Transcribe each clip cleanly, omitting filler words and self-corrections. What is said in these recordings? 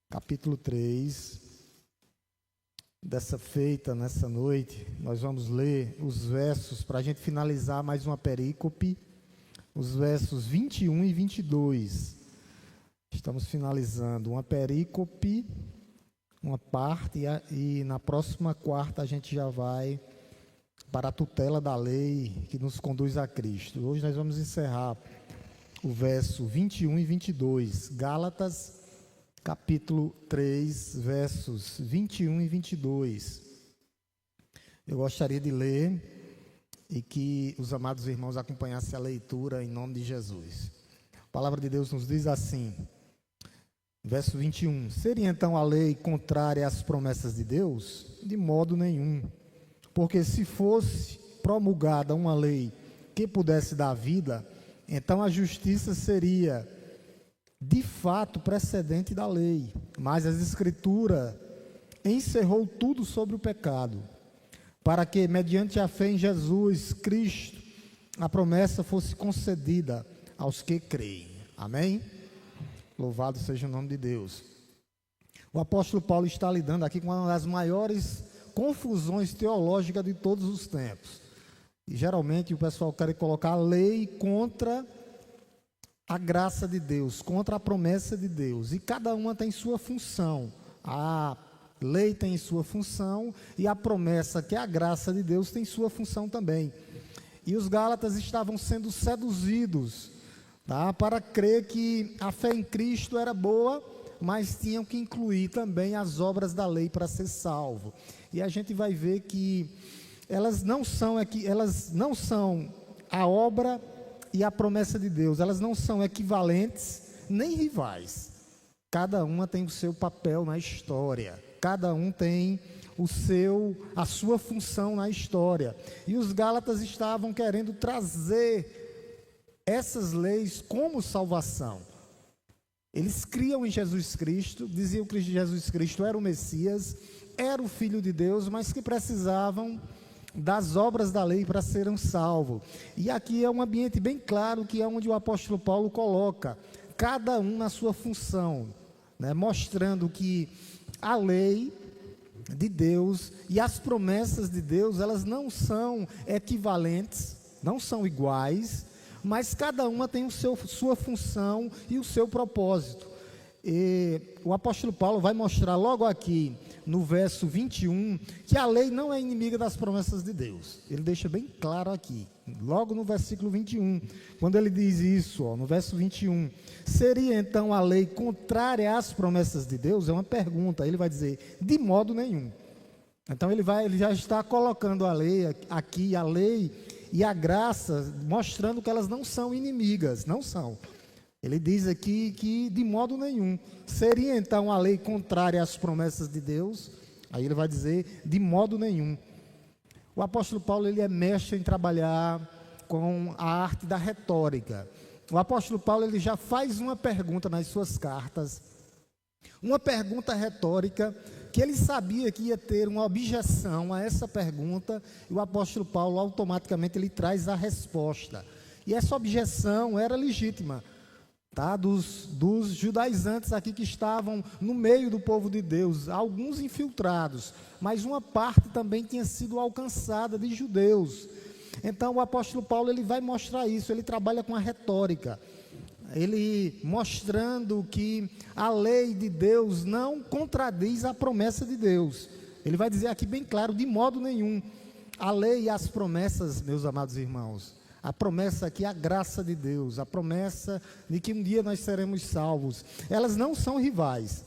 Capítulo 3, dessa feita, nessa noite, nós vamos ler os versos, para a gente finalizar mais uma perícope, os versos 21 e 22. Estamos finalizando uma perícope, uma parte, e na próxima quarta a gente já vai para a tutela da lei que nos conduz a Cristo. Hoje nós vamos encerrar o verso 21 e 22, Gálatas, capítulo 3, versos 21 e 22. Eu gostaria de ler e que os amados irmãos acompanhassem a leitura em nome de Jesus. A palavra de Deus nos diz assim, verso 21, seria então a lei contrária às promessas de Deus? De modo nenhum, porque se fosse promulgada uma lei que pudesse dar vida, então a justiça seria de fato precedente da lei, mas a Escritura encerrou tudo sobre o pecado, para que, mediante a fé em Jesus Cristo, a promessa fosse concedida aos que creem. Amém? Louvado seja o nome de Deus. O apóstolo Paulo está lidando aqui com uma das maiores confusões teológicas de todos os tempos. E geralmente o pessoal quer colocar a lei contra a graça de Deus, contra a promessa de Deus. E cada uma tem sua função. A lei tem sua função e a promessa, que é a graça de Deus, tem sua função também. E os gálatas estavam sendo seduzidos, para crer que a fé em Cristo era boa, mas tinham que incluir também as obras da lei para ser salvo. E a gente vai ver que elas não são a obra e a promessa de Deus, elas não são equivalentes nem rivais. Cada uma tem o seu papel na história, cada um tem a sua função na história. E os gálatas estavam querendo trazer essas leis como salvação. Eles criam em Jesus Cristo, diziam que Jesus Cristo era o Messias, era o Filho de Deus, mas que precisavam das obras da lei para serem salvos. E aqui é um ambiente bem claro, que é onde o apóstolo Paulo coloca cada um na sua função, mostrando que a lei de Deus e as promessas de Deus, elas não são equivalentes, não são iguais, mas cada uma tem sua função e o seu propósito. E o apóstolo Paulo vai mostrar logo aqui no verso 21 que a lei não é inimiga das promessas de Deus. Ele deixa bem claro aqui, logo no versículo 21, quando ele diz isso, no verso 21, seria então a lei contrária às promessas de Deus? É uma pergunta. Ele vai dizer, de modo nenhum. Então ele já está colocando a lei aqui, a lei e a graça, mostrando que elas não são inimigas, não são. Ele diz aqui que de modo nenhum. Seria então a lei contrária às promessas de Deus? Aí ele vai dizer, de modo nenhum. O apóstolo Paulo, ele é mestre em trabalhar com a arte da retórica. O apóstolo Paulo, ele já faz uma pergunta nas suas cartas, uma pergunta retórica, que ele sabia que ia ter uma objeção a essa pergunta, e o apóstolo Paulo automaticamente ele traz a resposta. E essa objeção era legítima, dos judaizantes aqui que estavam no meio do povo de Deus, alguns infiltrados, mas uma parte também tinha sido alcançada de judeus. Então o apóstolo Paulo, ele vai mostrar isso, ele trabalha com a retórica, ele mostrando que a lei de Deus não contradiz a promessa de Deus. Ele vai dizer aqui bem claro, de modo nenhum. A lei e as promessas, meus amados irmãos, a promessa aqui, a graça de Deus, a promessa de que um dia nós seremos salvos, elas não são rivais,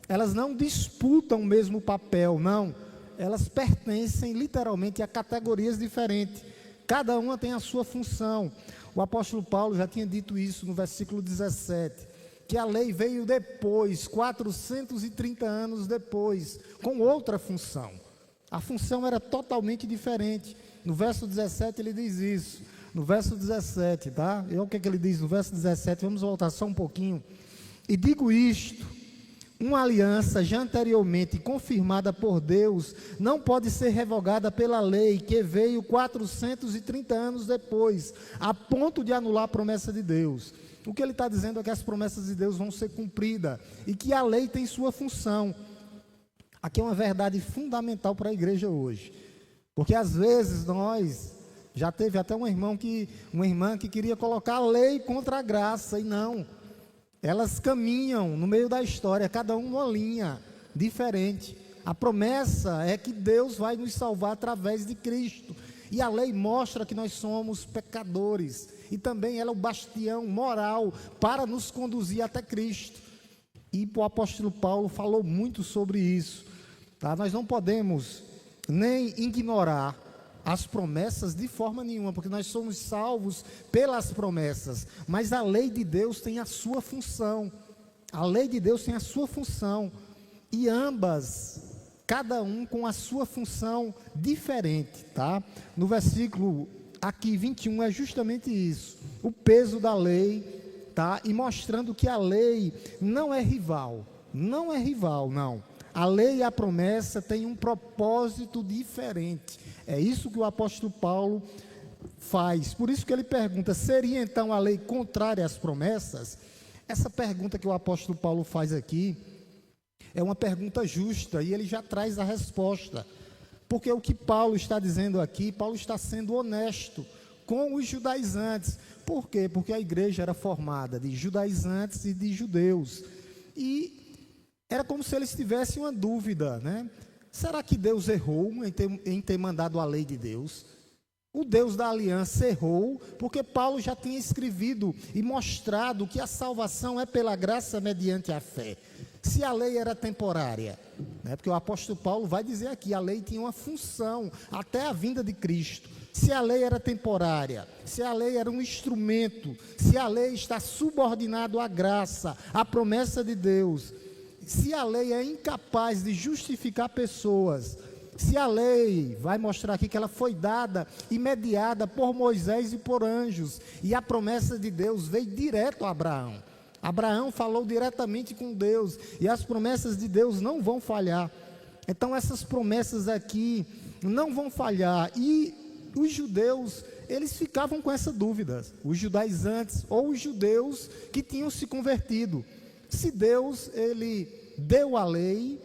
elas não disputam o mesmo papel, não, elas pertencem literalmente a categorias diferentes, cada uma tem a sua função. O apóstolo Paulo já tinha dito isso no versículo 17, que a lei veio depois, 430 anos depois, com outra função. A função era totalmente diferente. No verso 17 ele diz isso. No verso 17, E o que ele diz no verso 17? Vamos voltar só um pouquinho. E digo isto, uma aliança já anteriormente confirmada por Deus não pode ser revogada pela lei que veio 430 anos depois, a ponto de anular a promessa de Deus. O que ele está dizendo é que as promessas de Deus vão ser cumpridas e que a lei tem sua função. Aqui é uma verdade fundamental para a igreja hoje, porque às vezes já teve até uma irmã que queria colocar a lei contra a graça, e não. Elas caminham no meio da história, cada um numa linha diferente. A promessa é que Deus vai nos salvar através de Cristo. E a lei mostra que nós somos pecadores. E também ela é o bastião moral para nos conduzir até Cristo. E o apóstolo Paulo falou muito sobre isso. Tá? Nós não podemos nem ignorar as promessas de forma nenhuma, porque nós somos salvos pelas promessas, mas a lei de Deus tem a sua função, a lei de Deus tem a sua função, e ambas, cada um com a sua função diferente, tá? No versículo aqui 21 é justamente isso, o peso da lei, tá? E mostrando que a lei não é rival, não. A lei e a promessa têm um propósito diferente. É isso que o apóstolo Paulo faz. Por isso que ele pergunta, seria então a lei contrária às promessas? Essa pergunta que o apóstolo Paulo faz aqui é uma pergunta justa e ele já traz a resposta. Porque o que Paulo está dizendo aqui, Paulo está sendo honesto com os judaizantes. Por quê? Porque a igreja era formada de judaizantes e de judeus. E era como se eles tivessem uma dúvida, né? Será que Deus errou em ter mandado a lei de Deus? O Deus da aliança errou, porque Paulo já tinha escrevido e mostrado que a salvação é pela graça mediante a fé. Se a lei era temporária, né? Porque o apóstolo Paulo vai dizer aqui, a lei tinha uma função até a vinda de Cristo. Se a lei era temporária, se a lei era um instrumento, se a lei está subordinado à graça, à promessa de Deus, se a lei é incapaz de justificar pessoas, se a lei, vai mostrar aqui que ela foi dada e mediada por Moisés e por anjos, e a promessa de Deus veio direto a Abraão. Abraão falou diretamente com Deus, e as promessas de Deus não vão falhar. Então essas promessas aqui não vão falhar, e os judeus, eles ficavam com essa dúvida, os judaizantes ou os judeus que tinham se convertido. Se Deus, ele deu a lei,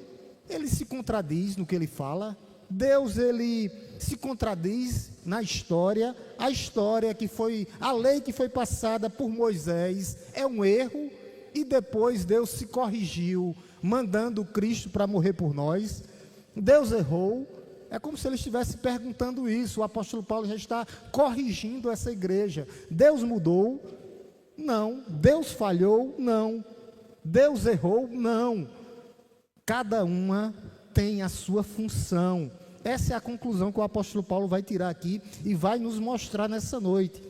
ele se contradiz no que ele fala. Deus, ele se contradiz na história. A história que foi, a lei que foi passada por Moisés é um erro, e depois Deus se corrigiu, mandando Cristo para morrer por nós. Deus errou. É como se ele estivesse perguntando isso. O apóstolo Paulo já está corrigindo essa igreja. Deus mudou? Não. Deus falhou? Não. Deus errou? Não. Cada uma tem a sua função. Essa é a conclusão que o apóstolo Paulo vai tirar aqui e vai nos mostrar nessa noite.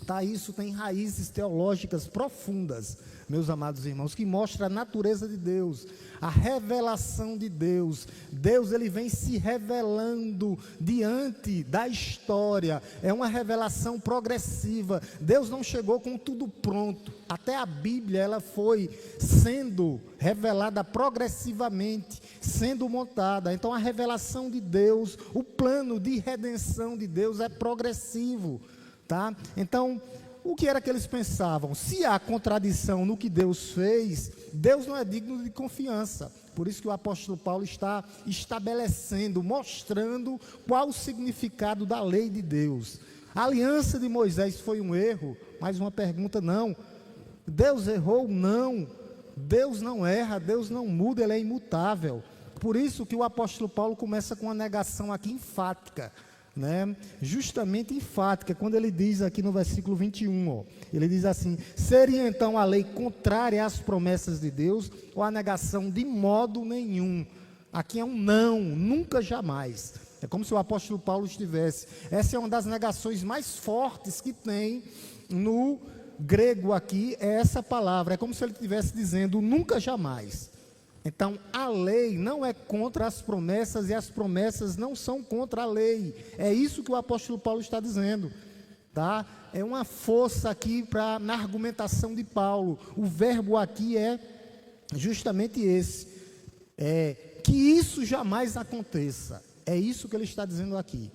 Tá, isso tem raízes teológicas profundas, meus amados irmãos, que mostra a natureza de Deus, a revelação de Deus. Deus, ele vem se revelando diante da história. É uma revelação progressiva. Deus não chegou com tudo pronto. Até a Bíblia, ela foi sendo revelada progressivamente, sendo montada. Então a revelação de Deus, o plano de redenção de Deus é progressivo, tá? Então, o que era que eles pensavam? Se há contradição no que Deus fez, Deus não é digno de confiança. Por isso que o apóstolo Paulo está estabelecendo, mostrando qual o significado da lei de Deus. A aliança de Moisés foi um erro? Mais uma pergunta, não. Deus errou? Não. Deus não erra, Deus não muda, ele é imutável. Por isso que o apóstolo Paulo começa com uma negação aqui enfática, né? Justamente enfática, quando ele diz aqui no versículo 21, ele diz assim: seria então a lei contrária às promessas de Deus, ou a negação? De modo nenhum. Aqui é um não, nunca, jamais. É como se o apóstolo Paulo estivesse, essa é uma das negações mais fortes que tem no grego aqui, é essa palavra, é como se ele estivesse dizendo nunca, jamais. Então, a lei não é contra as promessas e as promessas não são contra a lei. É isso que o apóstolo Paulo está dizendo, tá? É uma força aqui na argumentação de Paulo. O verbo aqui é justamente esse, que isso jamais aconteça. É isso que ele está dizendo aqui.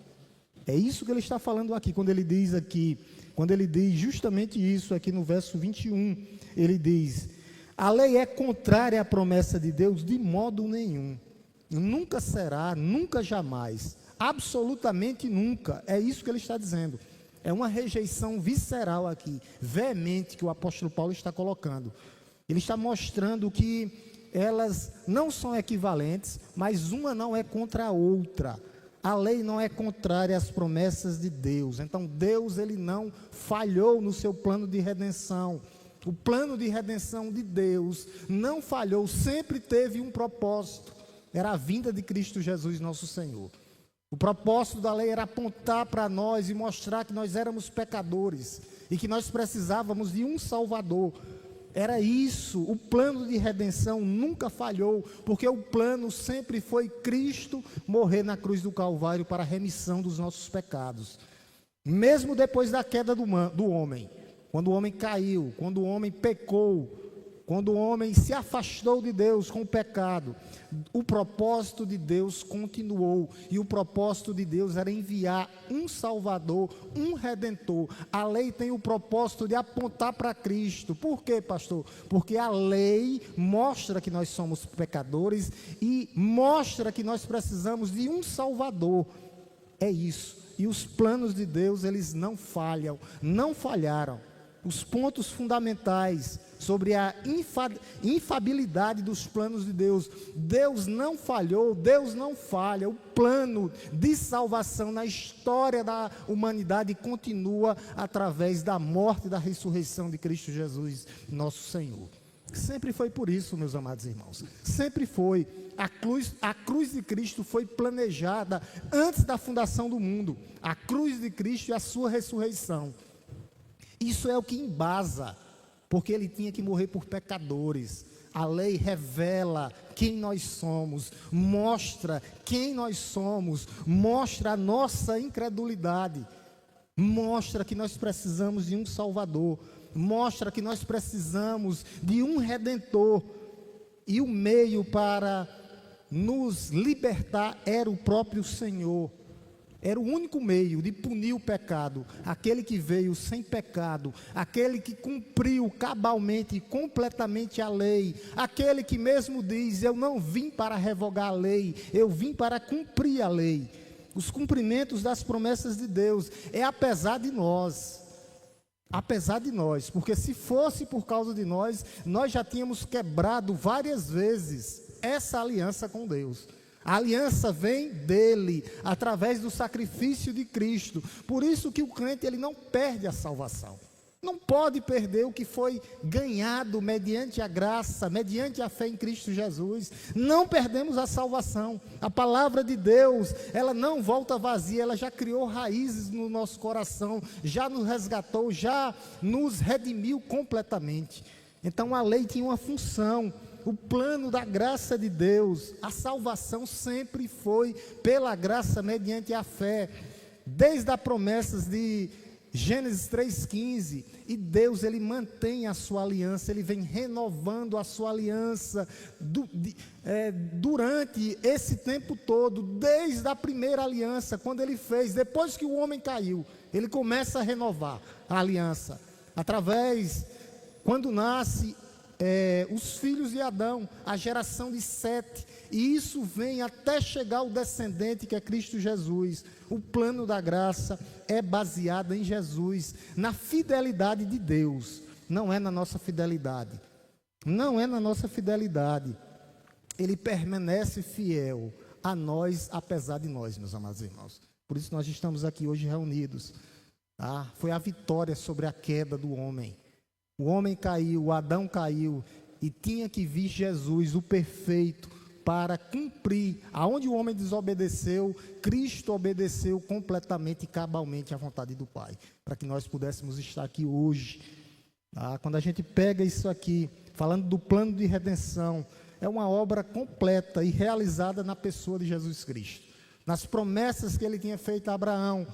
É isso que ele está falando aqui, quando ele diz justamente isso aqui no verso 21, ele diz: a lei é contrária à promessa de Deus de modo nenhum. Nunca será, nunca jamais, absolutamente nunca. É isso que ele está dizendo. É uma rejeição visceral aqui, veemente, que o apóstolo Paulo está colocando. Ele está mostrando que elas não são equivalentes, mas uma não é contra a outra. A lei não é contrária às promessas de Deus. Então Deus, ele não falhou no seu plano de redenção. O plano de redenção de Deus não falhou, sempre teve um propósito. Era a vinda de Cristo Jesus, nosso Senhor. O propósito da lei era apontar para nós e mostrar que nós éramos pecadores e que nós precisávamos de um Salvador. Era isso, o plano de redenção nunca falhou, porque o plano sempre foi Cristo morrer na cruz do Calvário para a remissão dos nossos pecados. Mesmo depois da queda do homem, quando o homem caiu, quando o homem pecou, quando o homem se afastou de Deus com o pecado, o propósito de Deus continuou, e o propósito de Deus era enviar um Salvador, um Redentor. A lei tem o propósito de apontar para Cristo. Por quê, pastor? Porque a lei mostra que nós somos pecadores e mostra que nós precisamos de um Salvador. É isso. E os planos de Deus, eles não falham, não falharam. Os pontos fundamentais sobre a infabilidade dos planos de Deus. Deus não falhou, Deus não falha. O plano de salvação na história da humanidade continua através da morte e da ressurreição de Cristo Jesus, nosso Senhor. Sempre foi por isso, meus amados irmãos. Sempre foi. A cruz de Cristo foi planejada antes da fundação do mundo. A cruz de Cristo e a sua ressurreição. Isso é o que embasa, porque ele tinha que morrer por pecadores. A lei revela quem nós somos, mostra quem nós somos, mostra a nossa incredulidade, mostra que nós precisamos de um Salvador, mostra que nós precisamos de um Redentor, e o meio para nos libertar era o próprio Senhor. Era o único meio de punir o pecado, aquele que veio sem pecado, aquele que cumpriu cabalmente e completamente a lei, aquele que mesmo diz: eu não vim para revogar a lei, eu vim para cumprir a lei. Os cumprimentos das promessas de Deus é apesar de nós, porque se fosse por causa de nós, nós já tínhamos quebrado várias vezes essa aliança com Deus. A aliança vem dele, através do sacrifício de Cristo. Por isso que o crente, ele não perde a salvação. Não pode perder o que foi ganhado mediante a graça, mediante a fé em Cristo Jesus. Não perdemos a salvação. A palavra de Deus, ela não volta vazia, ela já criou raízes no nosso coração, já nos resgatou, já nos redimiu completamente. Então a lei tinha uma função. O plano da graça de Deus, a salvação sempre foi pela graça mediante a fé, desde as promessas de Gênesis 3,15, e Deus, ele mantém a sua aliança, ele vem renovando a sua aliança durante esse tempo todo, desde a primeira aliança, quando ele fez, depois que o homem caiu, ele começa a renovar a aliança, quando nasce os filhos de Adão, a geração de Sete, e isso vem até chegar ao descendente que é Cristo Jesus. O plano da graça é baseado em Jesus, na fidelidade de Deus, não é na nossa fidelidade, ele permanece fiel a nós, apesar de nós, meus amados irmãos. Por isso nós estamos aqui hoje reunidos, tá? Foi a vitória sobre a queda do homem. O homem caiu, o Adão caiu, e tinha que vir Jesus, o perfeito, para cumprir. Aonde o homem desobedeceu, Cristo obedeceu completamente e cabalmente à vontade do Pai, para que nós pudéssemos estar aqui hoje. Quando a gente pega isso aqui, falando do plano de redenção, é uma obra completa e realizada na pessoa de Jesus Cristo, nas promessas que ele tinha feito a Abraão,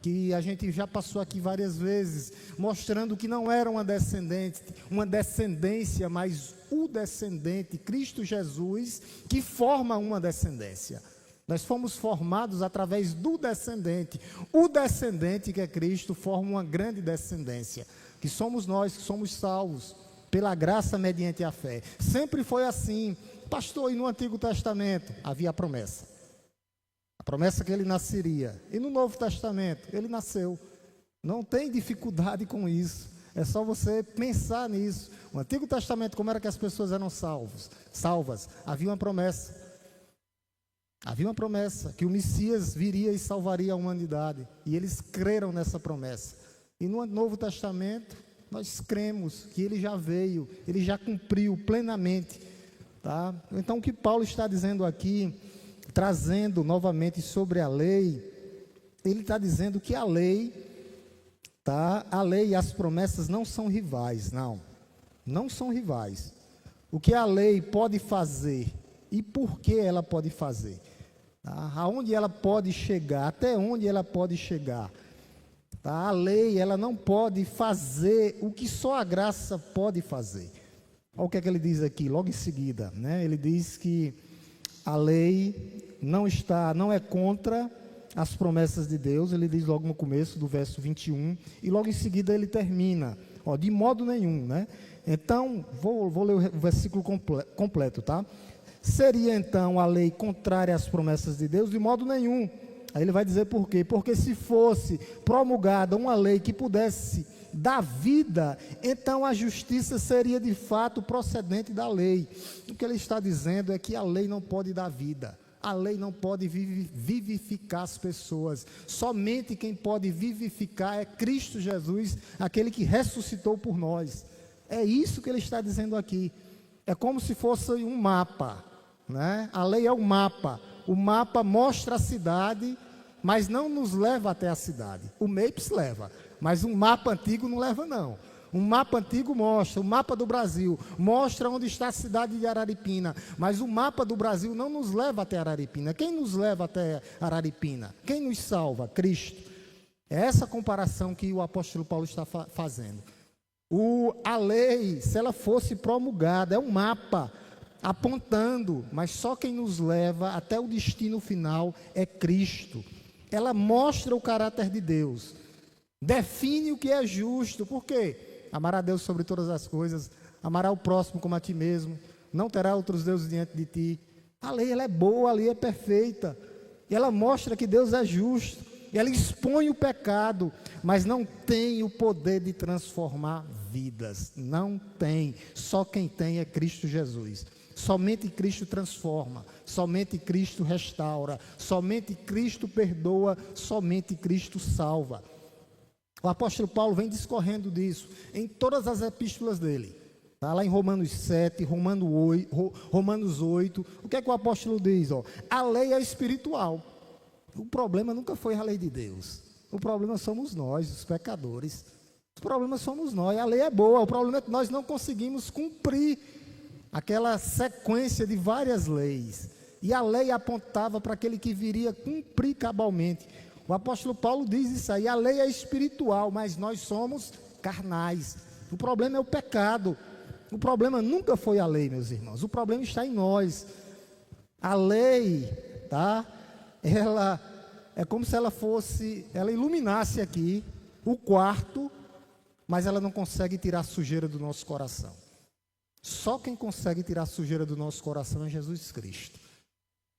que a gente já passou aqui várias vezes, mostrando que não era uma descendência, mas o descendente, Cristo Jesus, que forma uma descendência. Nós fomos formados através do descendente. O descendente, que é Cristo, forma uma grande descendência, que somos nós, que somos salvos pela graça mediante a fé. Sempre foi assim. Pastor, e no Antigo Testamento havia a promessa que ele nasceria. E no Novo Testamento, ele nasceu. Não tem dificuldade com isso. É só você pensar nisso. No Antigo Testamento, como era que as pessoas eram salvas? Havia uma promessa. Havia uma promessa que o Messias viria e salvaria a humanidade. E eles creram nessa promessa. E no Novo Testamento, nós cremos que ele já veio, ele já cumpriu plenamente. Tá? Então, o que Paulo está dizendo aqui, trazendo novamente sobre a lei, ele está dizendo que a lei e as promessas não são rivais, não são rivais. O que a lei pode fazer e por que ela pode fazer, tá? Aonde ela pode chegar, até onde ela pode chegar, tá? A lei, ela não pode fazer o que só a graça pode fazer. Olha o que é que ele diz aqui, logo em seguida, né? Ele diz que a lei não é contra as promessas de Deus. Ele diz logo no começo do verso 21, e logo em seguida ele termina, de modo nenhum, né? Então, vou ler o versículo completo, tá? Seria então a lei contrária às promessas de Deus? De modo nenhum. Aí ele vai dizer por quê? Porque se fosse promulgada uma lei que pudesse dar vida, então a justiça seria de fato procedente da lei. O que ele está dizendo é que a lei não pode dar vida. A lei não pode vivificar as pessoas. Somente quem pode vivificar é Cristo Jesus, aquele que ressuscitou por nós. É isso que ele está dizendo aqui. É como se fosse um mapa, né? A lei é um mapa. O mapa mostra a cidade, mas não nos leva até a cidade. O Maps leva, mas um mapa antigo não leva, não. Um mapa antigo mostra, o mapa do Brasil, mostra onde está a cidade de Araripina, mas o mapa do Brasil não nos leva até Araripina. Quem nos leva até Araripina? Quem nos salva? Cristo. É essa comparação que o apóstolo Paulo está fazendo. A lei, se ela fosse promulgada, é um mapa apontando, mas só quem nos leva até o destino final é Cristo. Ela mostra o caráter de Deus, define o que é justo. Por quê? Amará a Deus sobre todas as coisas, amará o próximo como a ti mesmo, não terá outros deuses diante de ti. A lei, ela é boa, a lei é perfeita, e ela mostra que Deus é justo, e ela expõe o pecado, mas não tem o poder de transformar vidas. Não tem. Só quem tem é Cristo Jesus. Somente Cristo transforma, somente Cristo restaura, somente Cristo perdoa, somente Cristo salva. O apóstolo Paulo vem discorrendo disso em todas as epístolas dele. Está lá em Romanos 7, Romanos 8. O que é que o apóstolo diz? A lei é espiritual. O problema nunca foi a lei de Deus. O problema somos nós, os pecadores. O problema somos nós. A lei é boa, o problema é que nós não conseguimos cumprir aquela sequência de várias leis. E a lei apontava para aquele que viria cumprir cabalmente. O apóstolo Paulo diz isso aí, a lei é espiritual, mas nós somos carnais. O problema é o pecado. O problema nunca foi a lei, meus irmãos. O problema está em nós. A lei, tá? Ela é como se ela iluminasse aqui o quarto, mas ela não consegue tirar a sujeira do nosso coração. Só quem consegue tirar a sujeira do nosso coração é Jesus Cristo.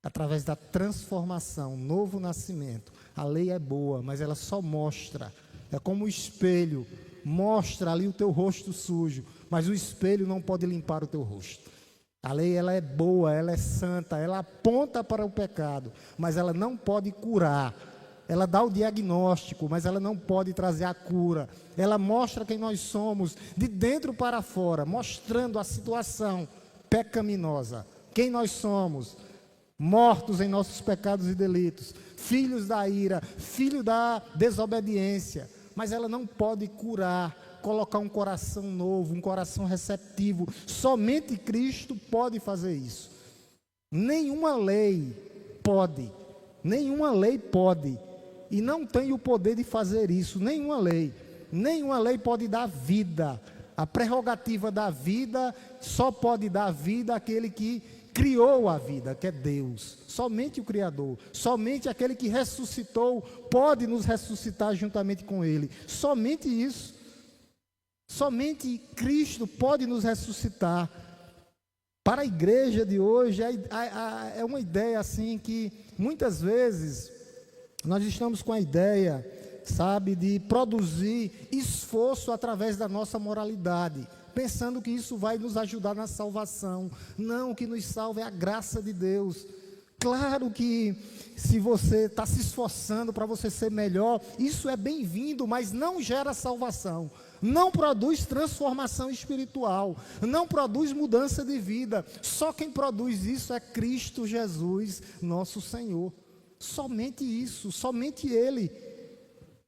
Através da transformação, novo nascimento. A lei é boa, mas ela só mostra. É como o espelho, mostra ali o teu rosto sujo, mas o espelho não pode limpar o teu rosto. A lei, ela é boa, ela é santa, ela aponta para o pecado, mas ela não pode curar. Ela dá o diagnóstico, mas ela não pode trazer a cura. Ela mostra quem nós somos, de dentro para fora, mostrando a situação pecaminosa. Quem nós somos, mortos em nossos pecados e delitos, filhos da ira, filho da desobediência. Mas ela não pode curar, colocar um coração novo, um coração receptivo. Somente Cristo pode fazer isso. Nenhuma lei pode. E não tem o poder de fazer isso, nenhuma lei pode dar vida A prerrogativa da vida só pode dar vida àquele que criou a vida, que é Deus. Somente o Criador, somente aquele que ressuscitou pode nos ressuscitar juntamente com Ele. Somente isso. Somente Cristo pode nos ressuscitar. Para a igreja de hoje, é uma ideia assim que muitas vezes nós estamos com a ideia, sabe, de produzir esforço através da nossa moralidade, pensando que isso vai nos ajudar na salvação. Não, o que nos salva é a graça de Deus. Claro que se você está se esforçando para você ser melhor, isso é bem-vindo, mas não gera salvação. Não produz transformação espiritual, não produz mudança de vida. Só quem produz isso é Cristo Jesus, nosso Senhor. Somente isso, somente Ele.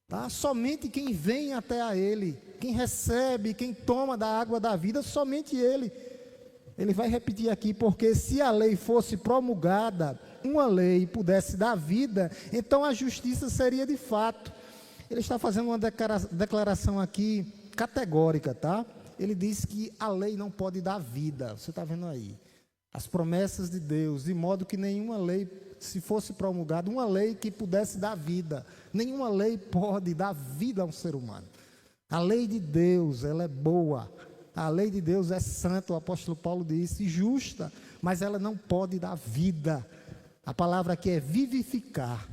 Tá? Somente quem vem até a Ele, quem recebe, quem toma da água da vida, somente Ele. Ele vai repetir aqui, porque se a lei fosse promulgada, uma lei pudesse dar vida, então a justiça seria de fato. Ele está fazendo uma declaração aqui categórica, tá? Ele diz que a lei não pode dar vida. Você está vendo aí? As promessas de Deus, de modo que nenhuma lei, se fosse promulgada, uma lei que pudesse dar vida, nenhuma lei pode dar vida a um ser humano. A lei de Deus, ela é boa. A lei de Deus é santa, o apóstolo Paulo disse, justa, mas ela não pode dar vida. A palavra aqui é vivificar.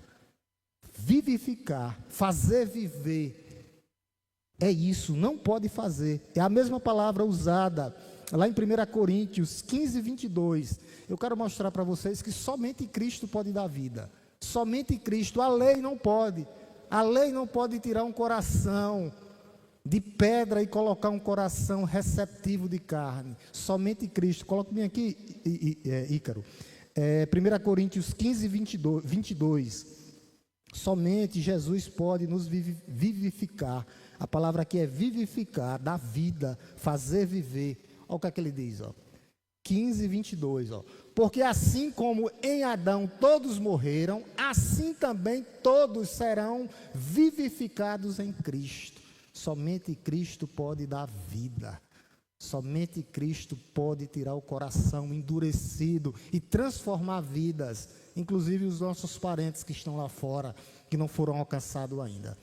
Vivificar, fazer viver. É isso, não pode fazer. É a mesma palavra usada lá em 1 Coríntios 15, 22. Eu quero mostrar para vocês que somente Cristo pode dar vida. Somente Cristo. A lei não pode. A lei não pode tirar um coração de pedra e colocar um coração receptivo de carne. Somente Cristo. Coloque bem aqui, Ícaro. 1 Coríntios 15, 22. Somente Jesus pode nos vivificar. A palavra aqui é vivificar, dar vida, fazer viver. Olha o que é que ele diz, ó. 15, 22, ó. Porque assim como em Adão todos morreram, assim também todos serão vivificados em Cristo. Somente Cristo pode dar vida. Somente Cristo pode tirar o coração endurecido e transformar vidas, inclusive os nossos parentes que estão lá fora, que não foram alcançados ainda.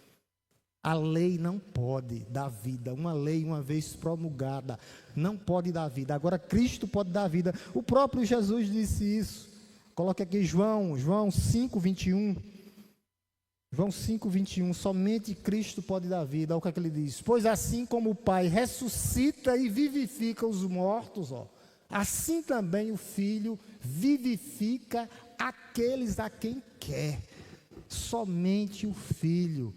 A lei não pode dar vida. Uma lei, uma vez promulgada, não pode dar vida. Agora, Cristo pode dar vida. O próprio Jesus disse isso. Coloque aqui João 5, 21. João 5, 21. Somente Cristo pode dar vida. Olha o que é que ele diz. Pois assim como o Pai ressuscita e vivifica os mortos, ó, assim também o Filho vivifica aqueles a quem quer. Somente o Filho.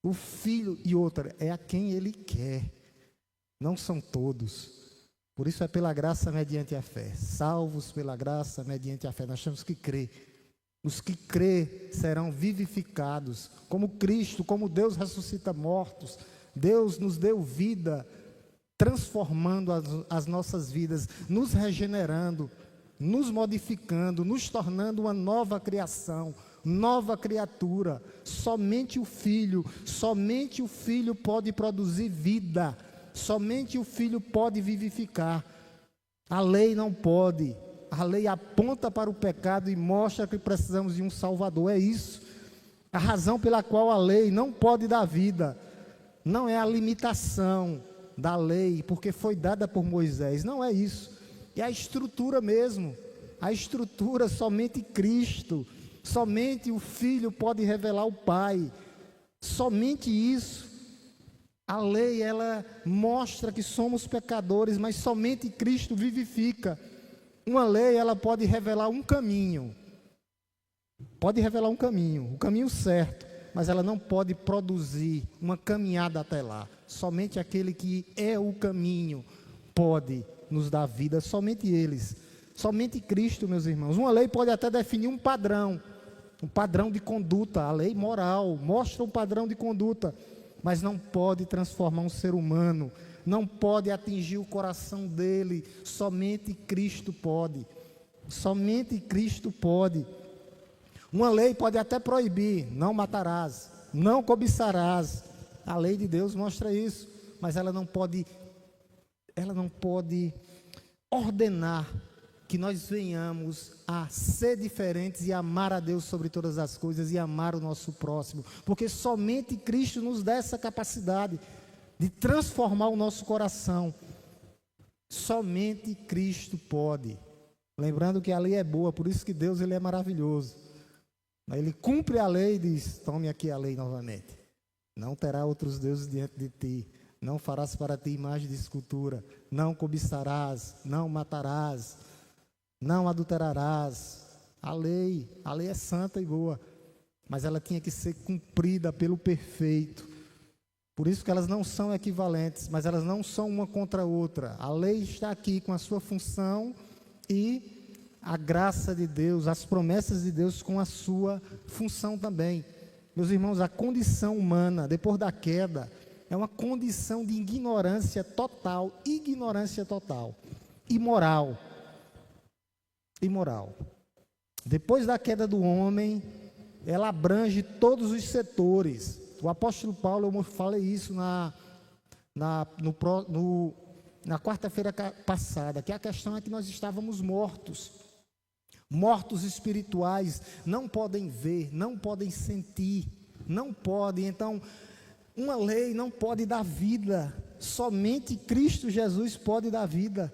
O Filho, e outra, é a quem Ele quer. Não são todos. Por isso é pela graça mediante a fé. Salvos pela graça mediante a fé. Nós temos que crer. Os que crê serão vivificados. Como Cristo, como Deus ressuscita mortos. Deus nos deu vida, transformando as nossas vidas, nos regenerando, nos modificando, nos tornando uma nova criação, nova criatura. Somente o Filho pode produzir vida. Somente o Filho pode vivificar. A lei não pode. A lei aponta para o pecado e mostra que precisamos de um Salvador. É isso. A razão pela qual a lei não pode dar vida não é a limitação da lei, porque foi dada por Moisés. Não é isso. É a estrutura mesmo. A estrutura, somente Cristo. Somente o Filho pode revelar o Pai. Somente isso. A lei, ela mostra que somos pecadores, mas somente Cristo vivifica. Uma lei, ela pode revelar um caminho. Pode revelar um caminho, o caminho certo, mas ela não pode produzir uma caminhada até lá. Somente aquele que é o caminho pode nos dar vida, somente eles. Somente Cristo, meus irmãos. Uma lei pode até definir um padrão de conduta. A lei moral mostra um padrão de conduta, mas não pode transformar um ser humano, não pode atingir o coração dele. Somente Cristo pode. Somente Cristo pode. Uma lei pode até proibir: não matarás, não cobiçarás. A lei de Deus mostra isso, mas ela não pode ela não pode ordenar que nós venhamos a ser diferentes e amar a Deus sobre todas as coisas e amar o nosso próximo, porque somente Cristo nos dá essa capacidade de transformar o nosso coração. Somente Cristo pode. Lembrando que a lei é boa, por isso que Deus ele é maravilhoso. Ele cumpre a lei e diz: tome aqui a lei novamente. Não terá outros deuses diante de ti. Não farás para ti imagem de escultura. Não cobiçarás. Não matarás. Não adulterarás. A lei é santa e boa. Mas ela tinha que ser cumprida pelo perfeito. Por isso que elas não são equivalentes, mas elas não são uma contra a outra. A lei está aqui com a sua função e a graça de Deus, as promessas de Deus com a sua função também. Meus irmãos, a condição humana, depois da queda, é uma condição de ignorância total, imoral. Depois da queda do homem, ela abrange todos os setores. O apóstolo Paulo, eu falei isso na quarta-feira passada, que a questão é que nós estávamos mortos espirituais, não podem ver, não podem sentir, não podem. Então, uma lei não pode dar vida, somente Cristo Jesus pode dar vida.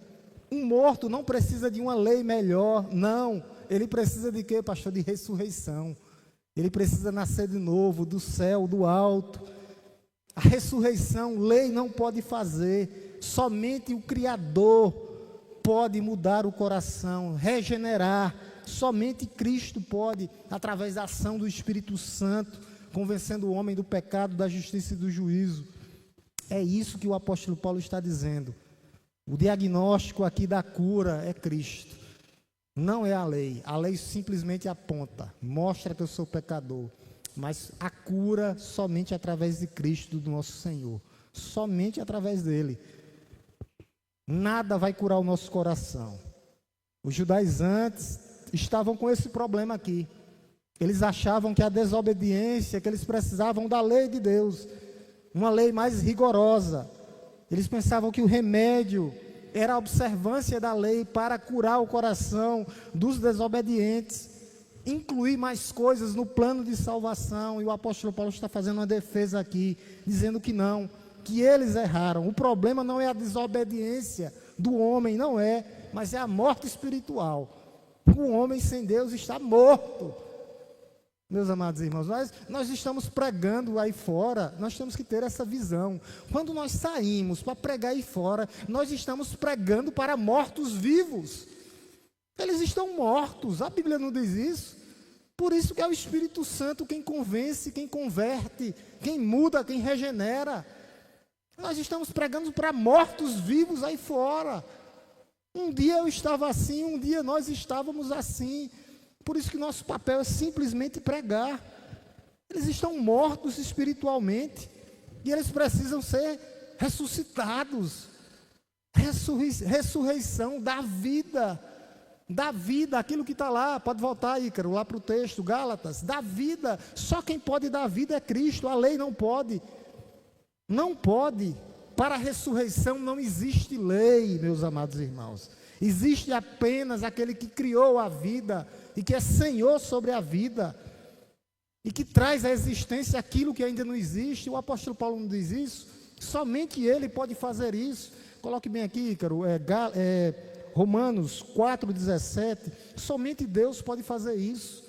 Um morto não precisa de uma lei melhor, não. Ele precisa de quê, pastor? De ressurreição. Ele precisa nascer de novo, do céu, do alto. A ressurreição, lei não pode fazer. Somente o Criador pode mudar o coração, regenerar. Somente Cristo pode, através da ação do Espírito Santo, convencendo o homem do pecado, da justiça e do juízo. É isso que o apóstolo Paulo está dizendo. O diagnóstico aqui da cura é Cristo. Não é a lei. A lei simplesmente aponta, mostra que eu sou pecador. Mas a cura somente através de Cristo, do nosso Senhor. Somente através dele. Nada vai curar o nosso coração. Os judaizantes estavam com esse problema aqui. Eles achavam que a desobediência, que eles precisavam da lei de Deus. Uma lei mais rigorosa. Eles pensavam que o remédio era a observância da lei para curar o coração dos desobedientes, incluir mais coisas no plano de salvação. E o apóstolo Paulo está fazendo uma defesa aqui, dizendo que não, que eles erraram. O problema não é a desobediência do homem, não é, mas é a morte espiritual. O homem sem Deus está morto. Meus amados irmãos, nós estamos pregando aí fora, nós temos que ter essa visão. Quando nós saímos para pregar aí fora, nós estamos pregando para mortos-vivos. Eles estão mortos, a Bíblia não diz isso. Por isso que é o Espírito Santo quem convence, quem converte, quem muda, quem regenera. Nós estamos pregando para mortos-vivos aí fora. Um dia eu estava assim, um dia nós estávamos assim. Por isso que nosso papel é simplesmente pregar. Eles estão mortos espiritualmente e eles precisam ser ressuscitados. Ressurreição da vida, aquilo que está lá. Pode voltar, Ícaro, lá para o texto, Gálatas. Da vida, só quem pode dar vida é Cristo. A lei não pode. Não pode. Para a ressurreição não existe lei, meus amados irmãos. Existe apenas aquele que criou a vida e que é Senhor sobre a vida e que traz à existência aquilo que ainda não existe. O apóstolo Paulo não diz isso. Somente ele pode fazer isso. Coloque bem aqui, Ícaro, Romanos 4,17. Somente Deus pode fazer isso.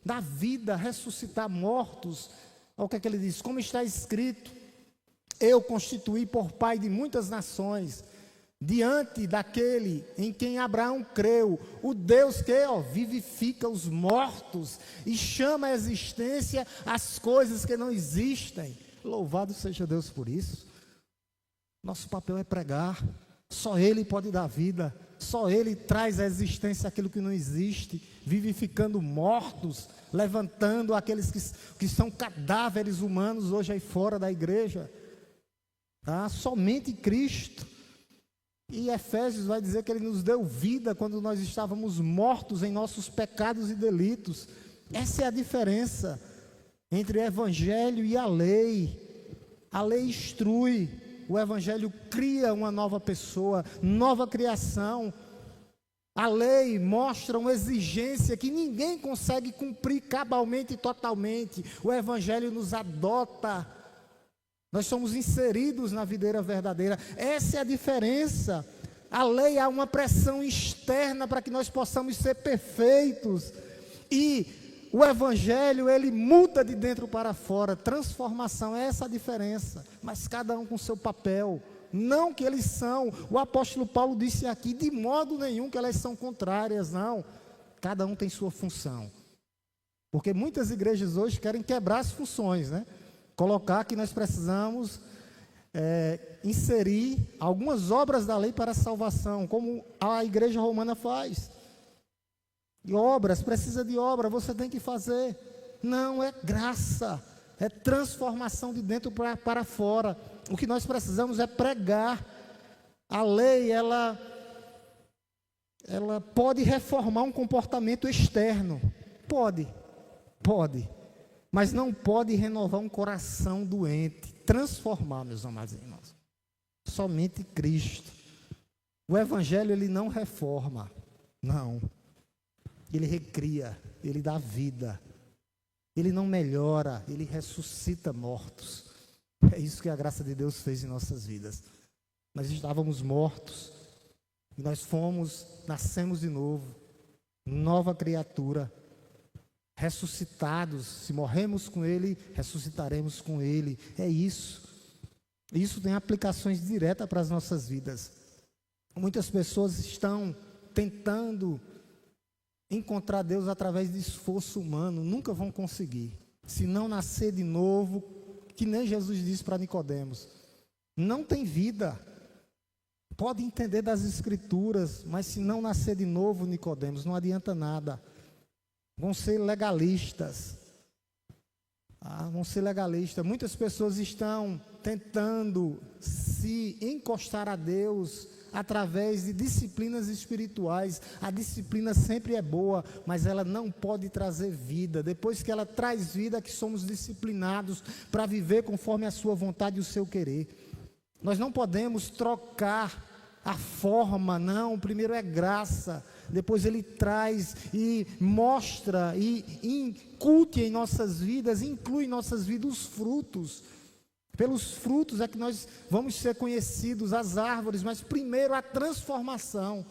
Dar vida, ressuscitar mortos. Olha o que é que ele diz: como está escrito, eu constituí por pai de muitas nações, diante daquele em quem Abraão creu, o Deus que vivifica os mortos e chama à existência as coisas que não existem. Louvado seja Deus por isso. Nosso papel é pregar. Só Ele pode dar vida, só Ele traz à existência aquilo que não existe, vivificando mortos, levantando aqueles que são cadáveres humanos hoje aí fora da igreja. Somente Cristo. E Efésios vai dizer que Ele nos deu vida quando nós estávamos mortos em nossos pecados e delitos. Essa é a diferença entre o Evangelho e a lei. A lei instrui, o Evangelho cria uma nova pessoa, nova criação. A lei mostra uma exigência que ninguém consegue cumprir cabalmente e totalmente. O Evangelho nos adota. Nós somos inseridos na videira verdadeira. Essa é a diferença. A lei há uma pressão externa para que nós possamos ser perfeitos. E o Evangelho, ele muda de dentro para fora. Transformação, é essa a diferença. Mas cada um com seu papel. Não que eles são, o apóstolo Paulo disse aqui, de modo nenhum que elas são contrárias, não. Cada um tem sua função. Porque muitas igrejas hoje querem quebrar as funções, né? Colocar que nós precisamos inserir algumas obras da lei para a salvação, como a igreja romana faz. E obras, precisa de obra, você tem que fazer. Não, é graça, é transformação de dentro para fora. O que nós precisamos é pregar. A lei, ela pode reformar um comportamento externo. Pode. Mas não pode renovar um coração doente. Transformar, meus amados irmãos. Somente Cristo. O Evangelho, ele não reforma. Não. Ele recria, ele dá vida. Ele não melhora, ele ressuscita mortos. É isso que a graça de Deus fez em nossas vidas. Nós estávamos mortos, e nós nascemos de novo, nova criatura, ressuscitados. Se morremos com Ele, ressuscitaremos com Ele. É isso. Isso tem aplicações diretas para as nossas vidas. Muitas pessoas estão tentando encontrar Deus através de esforço humano, nunca vão conseguir. Se não nascer de novo, que nem Jesus disse para Nicodemos, não tem vida. Pode entender das Escrituras, mas se não nascer de novo, Nicodemos, não adianta nada. Vão ser legalistas. Vão ser legalistas. Muitas pessoas estão tentando se encostar a Deus através de disciplinas espirituais. A disciplina sempre é boa, mas ela não pode trazer vida. Depois que ela traz vida, que somos disciplinados para viver conforme a sua vontade e o seu querer. Nós não podemos trocar a forma, não. Primeiro é graça, depois ele traz e mostra e incute em nossas vidas, inclui em nossas vidas os frutos. Pelos frutos é que nós vamos ser conhecidos, as árvores, mas primeiro a transformação,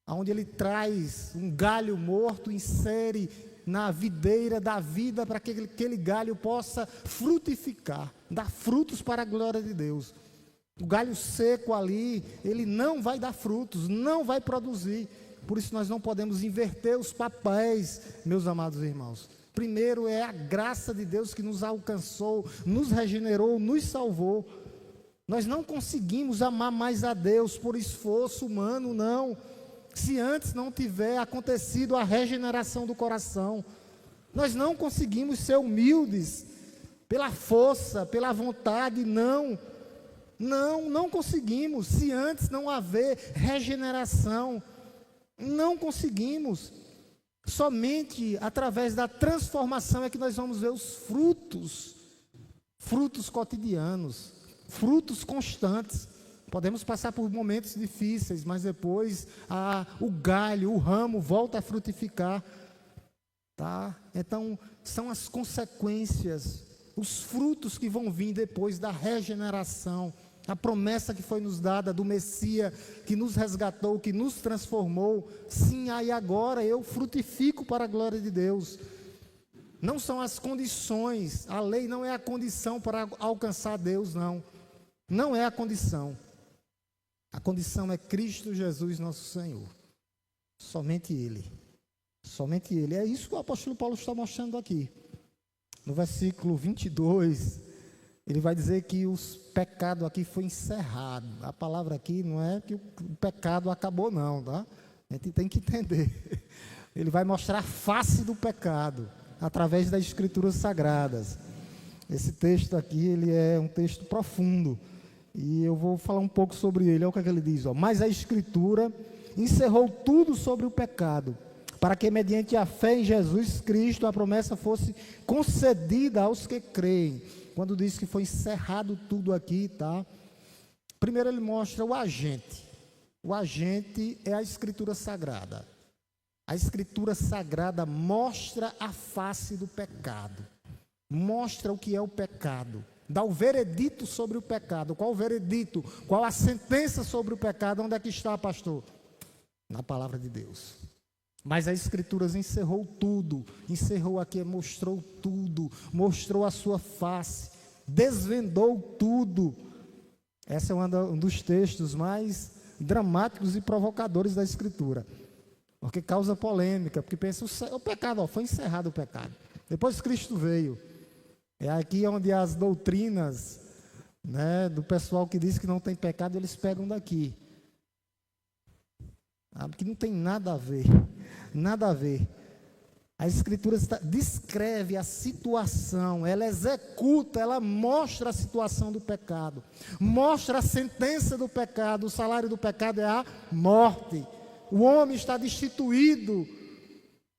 onde ele traz um galho morto, insere na videira da vida para que aquele galho possa frutificar, dar frutos para a glória de Deus. O galho seco ali, ele não vai dar frutos, não vai produzir. Por isso nós não podemos inverter os papéis, meus amados irmãos. Primeiro é a graça de Deus que nos alcançou, nos regenerou, nos salvou. Nós não conseguimos amar mais a Deus por esforço humano, não. Se antes não tiver acontecido a regeneração do coração, nós não conseguimos ser humildes pela força, pela vontade, não. Não conseguimos. Se antes não haver regeneração, não conseguimos. Somente através da transformação é que nós vamos ver os frutos cotidianos, frutos constantes. Podemos passar por momentos difíceis, mas depois o galho, o ramo volta a frutificar. Tá? Então, são as consequências, os frutos que vão vir depois da regeneração. A promessa que foi nos dada do Messias, que nos resgatou, que nos transformou. Sim, aí agora eu frutifico para a glória de Deus. Não são as condições, a lei não é a condição para alcançar Deus, não. Não é a condição. A condição é Cristo Jesus, nosso Senhor. Somente Ele. Somente Ele. É isso que o apóstolo Paulo está mostrando aqui. No versículo 22... ele vai dizer que o pecado aqui foi encerrado. A palavra aqui não é que o pecado acabou, não, tá? A gente tem que entender. Ele vai mostrar a face do pecado através das Escrituras Sagradas. Esse texto aqui, ele é um texto profundo. E eu vou falar um pouco sobre ele. Olha o que ele diz. Mas a Escritura encerrou tudo sobre o pecado, para que mediante a fé em Jesus Cristo a promessa fosse concedida aos que creem. Quando diz que foi encerrado tudo aqui, tá? Primeiro ele mostra o agente. O agente é a Escritura Sagrada. A Escritura Sagrada mostra a face do pecado. Mostra o que é o pecado. Dá o veredito sobre o pecado. Qual o veredito? Qual a sentença sobre o pecado? Onde é que está, pastor? Na palavra de Deus. Mas a Escritura encerrou tudo. Encerrou aqui, mostrou tudo. Mostrou a sua face. Desvendou tudo. Esse é um dos textos mais dramáticos e provocadores da Escritura. Porque causa polêmica. Porque pensa, o pecado, foi encerrado o pecado. Depois Cristo veio. É aqui onde as doutrinas, né, do pessoal que diz que não tem pecado, eles pegam daqui. Porque não tem nada a ver. Nada a ver. A Escritura descreve a situação, ela executa, ela mostra a situação do pecado. Mostra a sentença do pecado. O salário do pecado é a morte. O homem está destituído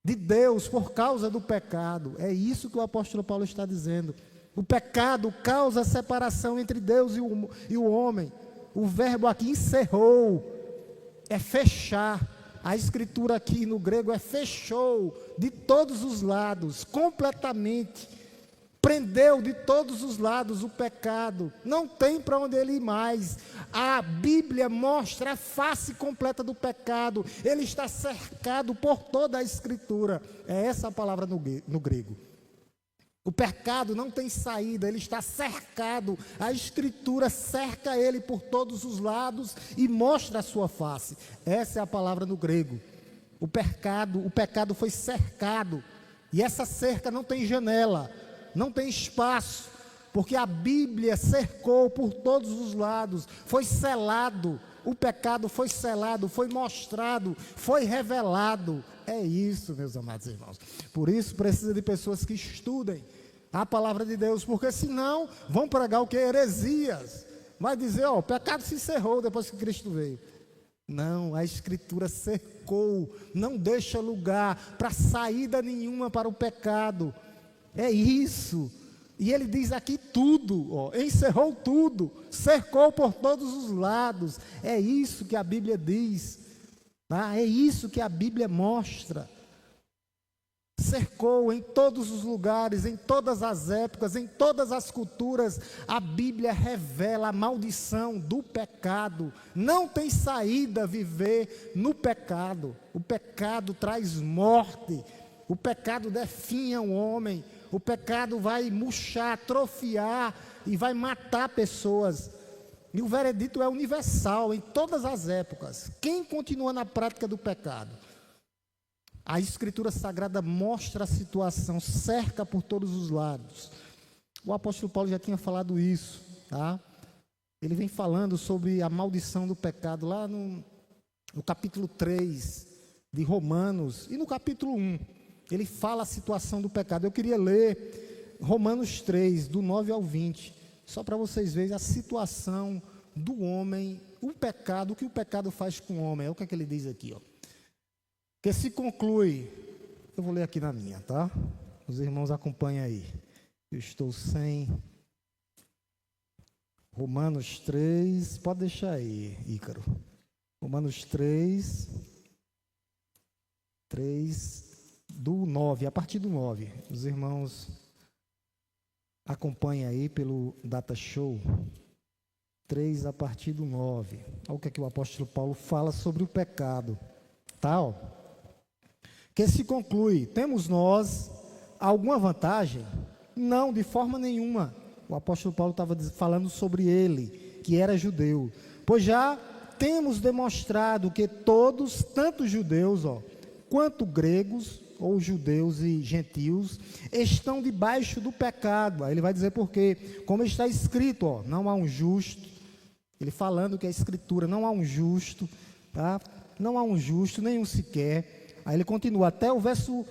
de Deus por causa do pecado. É isso que o apóstolo Paulo está dizendo. O pecado causa separação entre Deus e o homem. O verbo aqui encerrou, é fechar. A Escritura aqui no grego é fechou de todos os lados, completamente. Prendeu de todos os lados o pecado. Não tem para onde ele ir mais. A Bíblia mostra a face completa do pecado. Ele está cercado por toda a Escritura. É essa a palavra no grego. O pecado não tem saída, ele está cercado. A Escritura cerca ele por todos os lados e mostra a sua face. Essa é a palavra no grego. O pecado foi cercado. E essa cerca não tem janela, não tem espaço, porque a Bíblia cercou por todos os lados, foi selado. O pecado foi selado, foi mostrado, foi revelado. É isso, meus amados irmãos. Por isso precisa de pessoas que estudem a palavra de Deus, porque senão vão pregar o que? Heresias. Vai dizer, o pecado se encerrou depois que Cristo veio. Não, a Escritura cercou, não deixa lugar para saída nenhuma para o pecado. É isso. E ele diz aqui tudo, encerrou tudo, cercou por todos os lados. É isso que a Bíblia diz, tá? É isso que a Bíblia mostra. Cercou em todos os lugares, em todas as épocas, em todas as culturas. A Bíblia revela a maldição do pecado. Não tem saída viver no pecado. O pecado traz morte. O pecado definha o homem. O pecado vai murchar, atrofiar e vai matar pessoas. E o veredito é universal em todas as épocas. Quem continua na prática do pecado? A Escritura Sagrada mostra a situação, cerca por todos os lados. O apóstolo Paulo já tinha falado isso, tá? Ele vem falando sobre a maldição do pecado lá no capítulo 3 de Romanos e no capítulo 1. Ele fala a situação do pecado. Eu queria ler Romanos 3, do 9 ao 20, só para vocês verem a situação do homem, o pecado, o que o pecado faz com o homem. É o que ele diz aqui, que se conclui, eu vou ler aqui na minha, tá? Os irmãos acompanhem aí. Eu estou sem Romanos 3, pode deixar aí, Ícaro. Romanos 3, do 9, a partir do 9. Os irmãos acompanhem aí pelo Data Show. 3 a partir do 9. Olha o que é que o apóstolo Paulo fala sobre o pecado. Tá, Que se conclui, temos nós alguma vantagem? Não, de forma nenhuma. O apóstolo Paulo estava falando sobre ele, que era judeu. Pois já temos demonstrado que todos, tanto judeus, quanto gregos, ou judeus e gentios, estão debaixo do pecado. Aí ele vai dizer por quê. Como está escrito, não há um justo. Ele falando que a Escritura, não há um justo, tá? Não há um justo, nenhum sequer. Aí ele continua, até o verso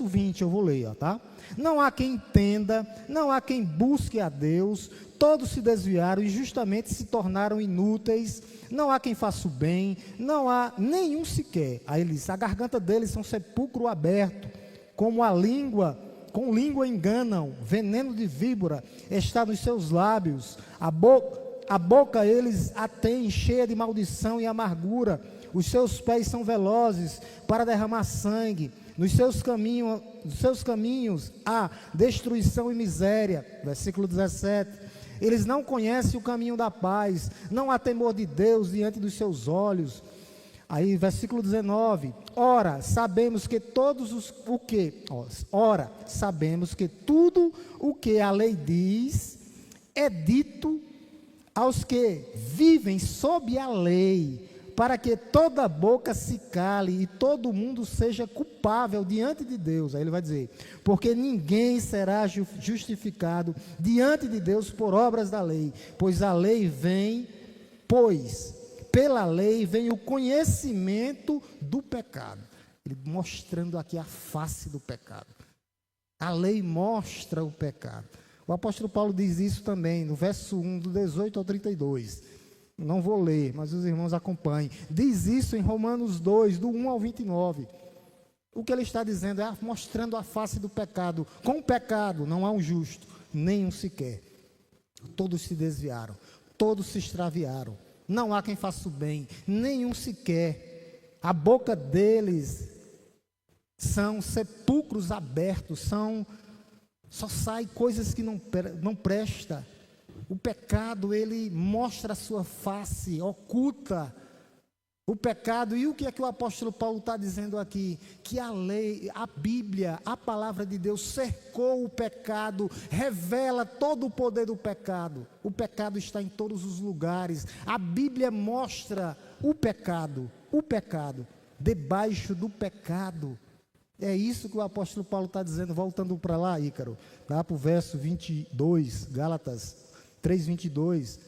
20, eu vou ler, tá? Não há quem entenda, não há quem busque a Deus, todos se desviaram e justamente se tornaram inúteis, não há quem faça o bem, não há nenhum sequer. Aí ele diz, a garganta deles é um sepulcro aberto, com língua enganam, veneno de víbora está nos seus lábios, a boca eles a têm cheia de maldição e amargura, os seus pés são velozes para derramar sangue, nos seus caminhos há destruição e miséria. Versículo 17. Eles não conhecem o caminho da paz, não há temor de Deus diante dos seus olhos. Aí, versículo 19. Ora, sabemos que sabemos que tudo o que a lei diz é dito aos que vivem sob a lei, para que toda boca se cale e todo mundo seja culpável diante de Deus. Aí ele vai dizer, porque ninguém será justificado diante de Deus por obras da lei, pela lei vem o conhecimento do pecado. Ele mostrando aqui a face do pecado. A lei mostra o pecado. O apóstolo Paulo diz isso também, no verso 1, do 18 ao 32. Não vou ler, mas os irmãos acompanhem. Diz isso em Romanos 2, do 1 ao 29. O que ele está dizendo é mostrando a face do pecado. Com o pecado não há um justo, nenhum sequer. Todos se desviaram, todos se extraviaram. Não há quem faça o bem, nenhum sequer. A boca deles são sepulcros abertos, só sai coisas que não presta. O pecado, ele mostra a sua face, oculta o pecado. E o que é que o apóstolo Paulo está dizendo aqui? Que a lei, a Bíblia, a palavra de Deus cercou o pecado, revela todo o poder do pecado. O pecado está em todos os lugares. A Bíblia mostra o pecado, debaixo do pecado. É isso que o apóstolo Paulo está dizendo, voltando para lá, Ícaro, para o verso 22, Gálatas 3:22.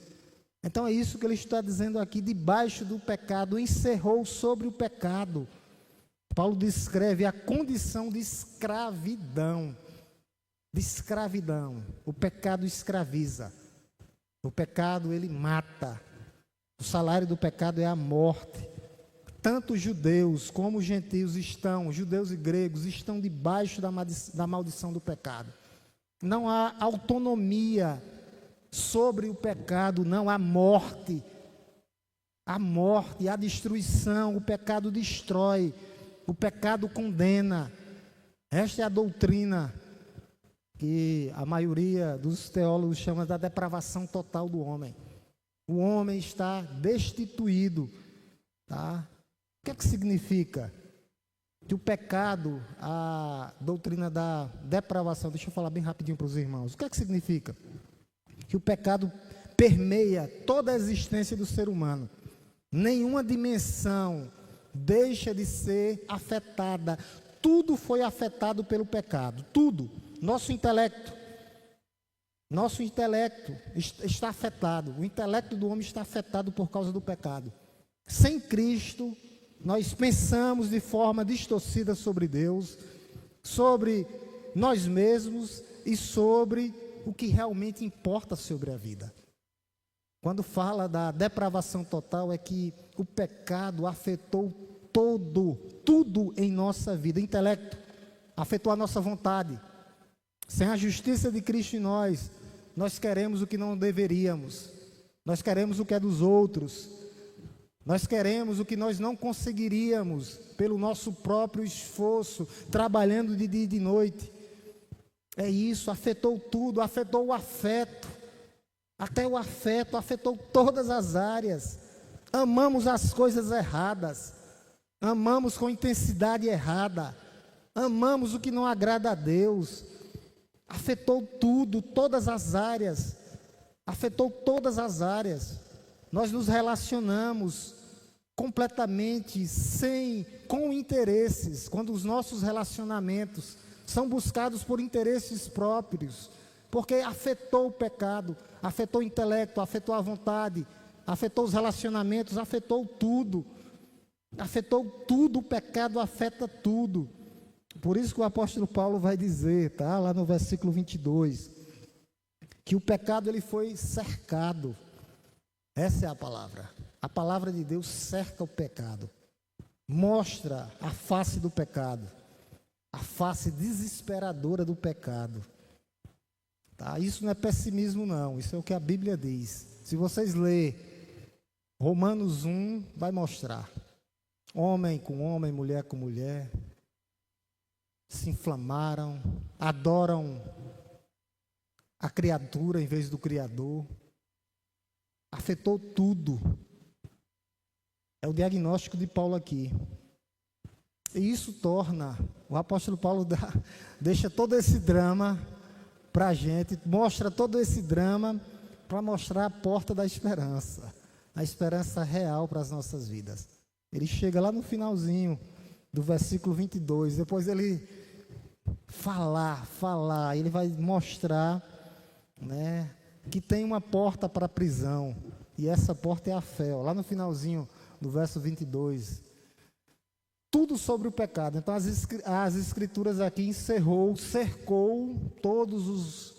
Então é isso que ele está dizendo aqui, debaixo do pecado, encerrou sobre o pecado. Paulo descreve a condição de escravidão. O pecado escraviza. O pecado, ele mata. O salário do pecado é a morte. Tanto judeus como gentios judeus e gregos, estão debaixo da maldição do pecado. Não há autonomia sobre o pecado, não há morte. A morte, a destruição, o pecado destrói, o pecado condena. Esta é a doutrina que a maioria dos teólogos chama da depravação total do homem. O homem está destituído, tá? O que é que significa? Que o pecado, a doutrina da depravação, deixa eu falar bem rapidinho para os irmãos. O que é que significa? Que o pecado permeia toda a existência do ser humano. Nenhuma dimensão deixa de ser afetada. Tudo foi afetado pelo pecado. Tudo. Nosso intelecto está afetado. O intelecto do homem está afetado por causa do pecado. Sem Cristo, nós pensamos de forma distorcida sobre Deus, sobre nós mesmos e sobre o que realmente importa sobre a vida. Quando fala da depravação total, é que o pecado afetou tudo em nossa vida. Intelecto, afetou a nossa vontade. Sem a justiça de Cristo em nós queremos o que não deveríamos. Nós queremos o que é dos outros. Nós queremos o que nós não conseguiríamos pelo nosso próprio esforço, trabalhando de dia e de noite. É isso, afetou tudo, afetou o afeto, até o afeto, afetou todas as áreas. Amamos as coisas erradas, amamos com intensidade errada, amamos o que não agrada a Deus. Afetou tudo, todas as áreas, afetou todas as áreas. Nós nos relacionamos completamente com interesses, quando os nossos relacionamentos são buscados por interesses próprios, porque afetou o pecado, afetou o intelecto, afetou a vontade, afetou os relacionamentos, afetou tudo, o pecado afeta tudo. Por isso que o apóstolo Paulo vai dizer, tá, lá no versículo 22, que o pecado ele foi cercado. Essa é a palavra de Deus cerca o pecado, mostra a face do pecado, a face desesperadora do pecado, tá? Isso não é pessimismo não, isso é o que a Bíblia diz. Se vocês lerem Romanos 1, vai mostrar. Homem com homem, mulher com mulher, se inflamaram, adoram a criatura em vez do Criador. Afetou tudo. É o diagnóstico de Paulo aqui. E isso torna, o apóstolo Paulo deixa todo esse drama para a gente, mostra todo esse drama para mostrar a porta da esperança, a esperança real para as nossas vidas. Ele chega lá no finalzinho do versículo 22, depois ele falar, ele vai mostrar, né, que tem uma porta para a prisão, e essa porta é a fé, lá no finalzinho do verso 22, tudo sobre o pecado. Então as escrituras aqui cercou todos os,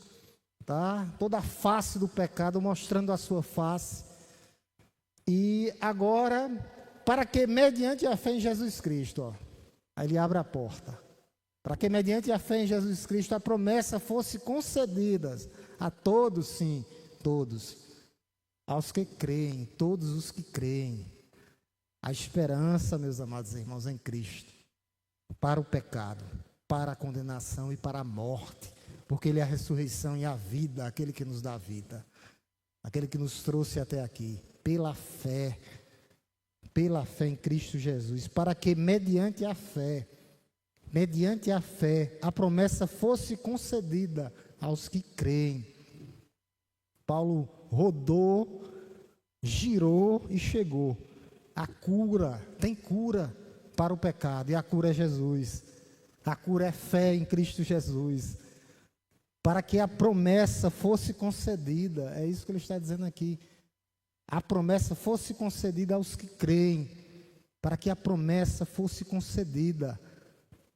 toda a face do pecado, mostrando a sua face. E agora, para que mediante a fé em Jesus Cristo, aí ele abre a porta, para que mediante a fé em Jesus Cristo a promessa fosse concedida a todos, sim, todos, aos que creem, todos os que creem. A esperança, meus amados irmãos, em Cristo, para o pecado, para a condenação e para a morte, porque Ele é a ressurreição e a vida, aquele que nos dá vida, aquele que nos trouxe até aqui, pela fé em Cristo Jesus, para que mediante a fé, a promessa fosse concedida aos que creem. Paulo rodou, girou e chegou. A cura, tem cura para o pecado, e a cura é Jesus. A cura é fé em Cristo Jesus, para que a promessa fosse concedida. É isso que ele está dizendo aqui. A promessa fosse concedida aos que creem, para que a promessa fosse concedida.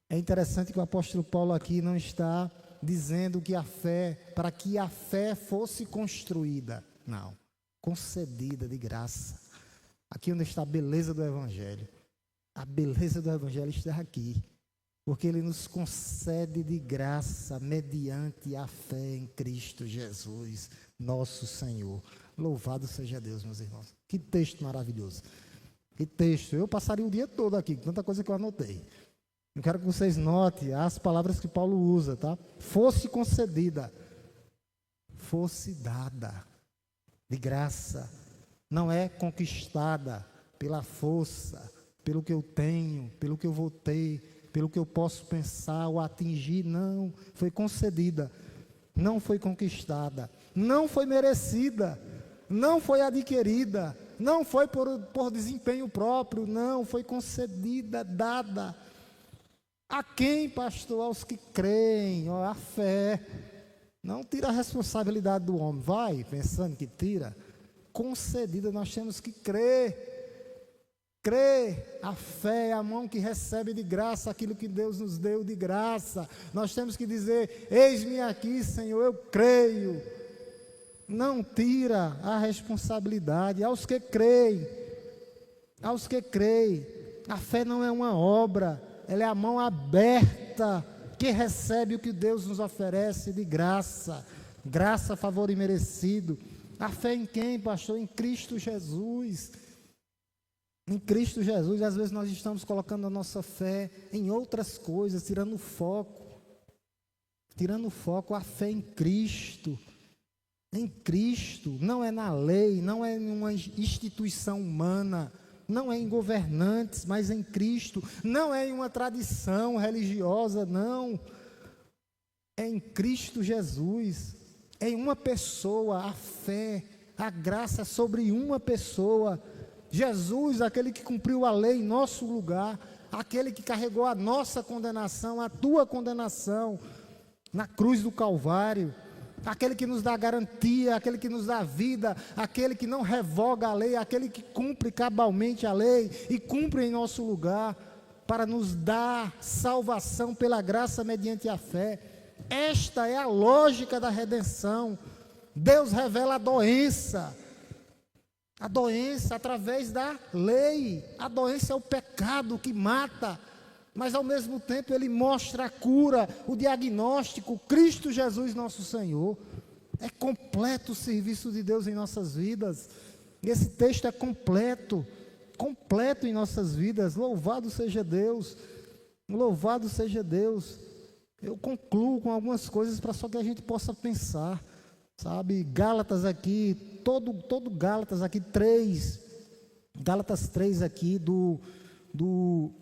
É interessante que o apóstolo Paulo aqui não está dizendo que a fé, para que a fé fosse construída. Não, concedida de graça. Aqui onde está a beleza do Evangelho. A beleza do Evangelho está aqui, porque ele nos concede de graça, mediante a fé em Cristo Jesus, nosso Senhor. Louvado seja Deus, meus irmãos. Que texto maravilhoso. Que texto. Eu passaria o dia todo aqui, com tanta coisa que eu anotei. Eu quero que vocês notem as palavras que Paulo usa, tá? Fosse concedida, fosse dada, de graça. Não é conquistada pela força, pelo que eu tenho, pelo que eu vou ter, pelo que eu posso pensar ou atingir. Não, foi concedida, não foi conquistada, não foi merecida, não foi adquirida, não foi por desempenho próprio, não, foi concedida, dada. A quem, pastor? Aos que creem, a fé. Não tira a responsabilidade do homem, vai pensando que tira. Concedida, nós temos que crer. Crer, a fé é a mão que recebe de graça aquilo que Deus nos deu de graça. Nós temos que dizer: eis-me aqui, Senhor, eu creio. Não tira a responsabilidade aos que creem. Aos que creem. A fé não é uma obra, ela é a mão aberta que recebe o que Deus nos oferece de graça. Graça, favor imerecido. A fé em quem, pastor? Em Cristo Jesus. Em Cristo Jesus. Às vezes nós estamos colocando a nossa fé em outras coisas, tirando o foco. Tirando o foco, a fé em Cristo. Em Cristo. Não é na lei, não é em uma instituição humana, não é em governantes, mas em Cristo. Não é em uma tradição religiosa, não. É em Cristo Jesus. Em uma pessoa, a fé, a graça sobre uma pessoa. Jesus, aquele que cumpriu a lei em nosso lugar, aquele que carregou a nossa condenação, a tua condenação, na cruz do Calvário, aquele que nos dá garantia, aquele que nos dá vida, aquele que não revoga a lei, aquele que cumpre cabalmente a lei e cumpre em nosso lugar, para nos dar salvação pela graça mediante a fé. Esta é a lógica da redenção. Deus revela a doença através da lei. A doença é o pecado que mata, mas ao mesmo tempo Ele mostra a cura, o diagnóstico, Cristo Jesus nosso Senhor. É completo o serviço de Deus em nossas vidas. Esse texto é completo em nossas vidas. Louvado seja Deus. Louvado seja Deus. Eu concluo com algumas coisas para só que a gente possa pensar, sabe? Gálatas aqui, todo Gálatas aqui, Gálatas 3 aqui,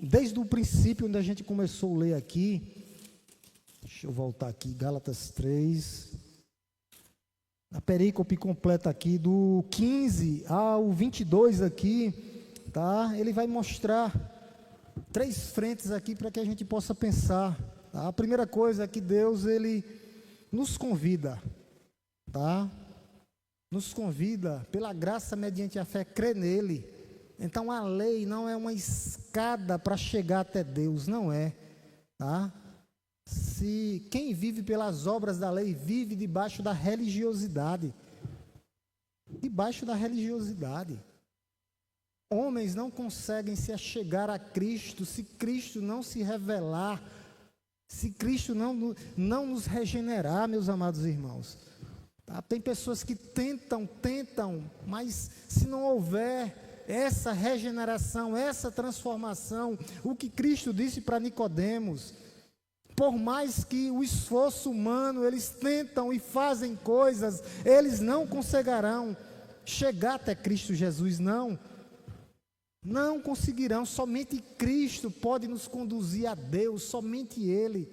desde o princípio onde a gente começou a ler aqui. Deixa eu voltar aqui, Gálatas 3. A perícope completa aqui, do 15 ao 22 aqui, tá? Ele vai mostrar 3 frentes aqui para que a gente possa pensar. Tá? A primeira coisa é que Deus, Ele nos convida, tá? Nos convida, pela graça mediante a fé, crer nele. Então a lei não é uma escada para chegar até Deus, não é, tá? Se quem vive pelas obras da lei vive debaixo da religiosidade. Debaixo da religiosidade. Homens não conseguem se achegar a Cristo se Cristo não se revelar, se Cristo não nos regenerar, meus amados irmãos. Tá? Tem pessoas que tentam, mas se não houver essa regeneração, essa transformação, o que Cristo disse para Nicodemos, por mais que o esforço humano, eles tentam e fazem coisas, eles não conseguirão chegar até Cristo Jesus, não conseguirão. Somente Cristo pode nos conduzir a Deus, somente Ele.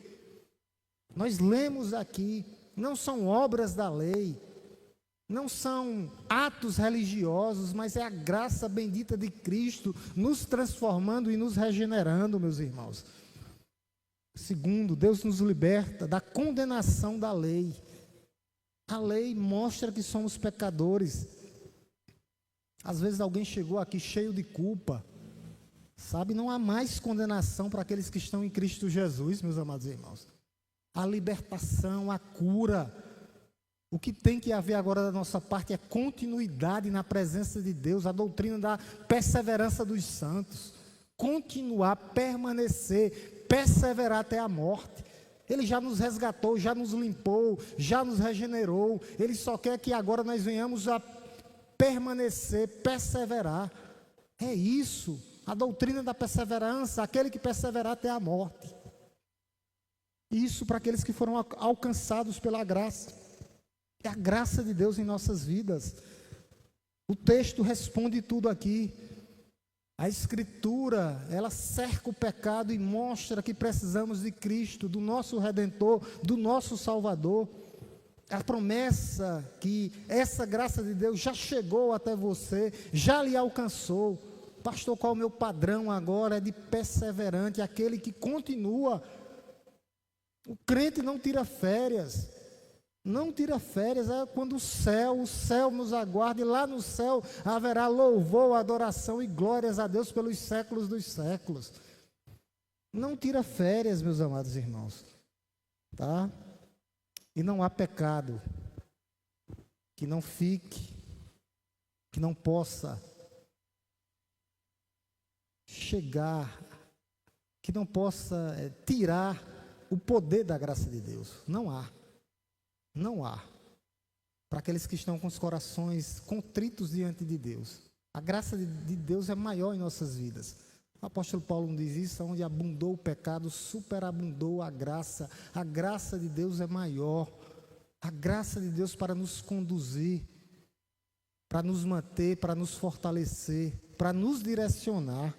Nós lemos aqui, não são obras da lei, não são atos religiosos, mas é a graça bendita de Cristo nos transformando e nos regenerando, meus irmãos. Segundo, Deus nos liberta da condenação da lei. A lei mostra que somos pecadores. Às vezes alguém chegou aqui cheio de culpa, sabe? Não há mais condenação para aqueles que estão em Cristo Jesus, meus amados irmãos. A libertação, a cura. O que tem que haver agora da nossa parte é continuidade na presença de Deus, a doutrina da perseverança dos santos. Continuar, perseverar até a morte. Ele já nos resgatou, já nos limpou, já nos regenerou. Ele só quer que agora nós venhamos a permanecer, perseverar. É isso, a doutrina da perseverança, aquele que perseverar até a morte. Isso para aqueles que foram alcançados pela graça. É a graça de Deus em nossas vidas. O texto responde tudo aqui. A Escritura, ela cerca o pecado e mostra que precisamos de Cristo, do nosso Redentor, do nosso Salvador. A promessa que essa graça de Deus já chegou até você, já lhe alcançou. Pastor, qual é o meu padrão agora? É de perseverante, aquele que continua. O crente não tira férias. Não tira férias, é quando o céu nos aguarda, e lá no céu haverá louvor, adoração e glórias a Deus pelos séculos dos séculos. Não tira férias, meus amados irmãos, tá? E não há pecado que não fique, que não possa chegar, que não possa tirar o poder da graça de Deus. Não há. Não há. Para aqueles que estão com os corações contritos diante de Deus. A graça de Deus é maior em nossas vidas. O apóstolo Paulo diz isso: onde abundou o pecado, superabundou a graça. A graça de Deus é maior. A graça de Deus para nos conduzir, para nos manter, para nos fortalecer, para nos direcionar.